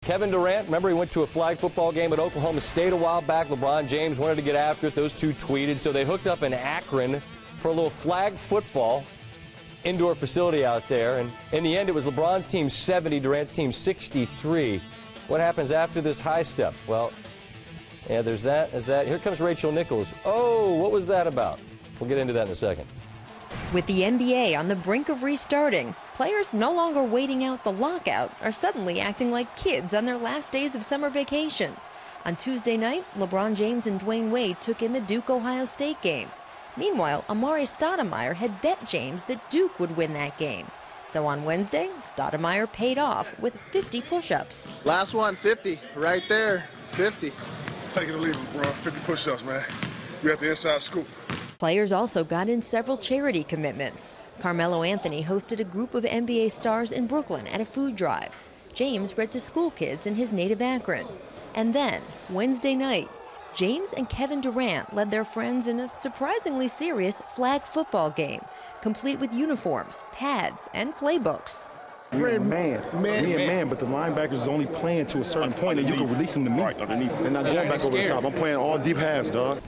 Kevin Durant, remember he went to a flag football game at Oklahoma State a while back. LeBron James wanted to get after it. Those two tweeted. So they hooked up in Akron for a little flag football indoor facility out there. And in the end, it was LeBron's team 70, Durant's team 63. What happens after this high step? Well, yeah, there's that. Here comes Rachel Nichols. Oh, what was that about? We'll get into that in a second. With the NBA on the brink of restarting, players no longer waiting out the lockout are suddenly acting like kids on their last days of summer vacation. On Tuesday night, LeBron James and Dwayne Wade took in the Duke-Ohio State game. Meanwhile, Amari Stoudemire had bet James that Duke would win that game. So on Wednesday, Stoudemire paid off with 50 push-ups. Last one, 50, right there, 50. Take it or leave it, bro. 50 push-ups, man. You at the inside scoop. Players also got in several charity commitments. Carmelo Anthony hosted a group of NBA stars in Brooklyn at a food drive. James read to school kids in his native Akron. And then, Wednesday night, James and Kevin Durant led their friends in a surprisingly serious flag football game, complete with uniforms, pads, and playbooks. We're a man, but the linebackers is only playing to a certain point, and you can release them to me. They're not going back over the top. I'm playing all deep halves, dog.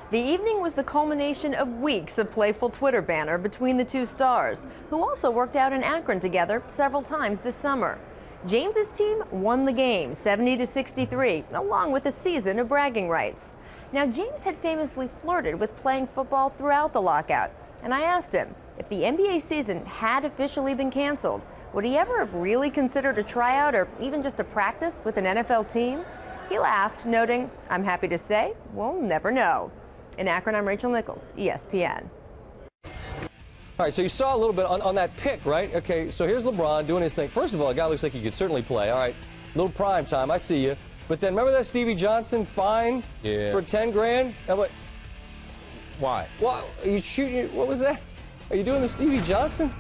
The evening was the culmination of weeks of playful Twitter banter between the two stars, who also worked out in Akron together several times this summer. James's team won the game 70-63, along with a season of bragging rights. Now, James had famously flirted with playing football throughout the lockout, and I asked him if the NBA season had officially been canceled, would he ever have really considered a tryout or even just a practice with an NFL team? He laughed, noting, "I'm happy to say, we'll never know." In Akron, I'm Rachel Nichols, ESPN. All right, so you saw a little bit on that pick, right? Okay, so here's LeBron doing his thing. First of all, the guy looks like he could certainly play. All right, little prime time, I see you. But then remember that Stevie Johnson fine for 10 grand? Why? What? Are you shooting? What was that? Are you doing the Stevie Johnson?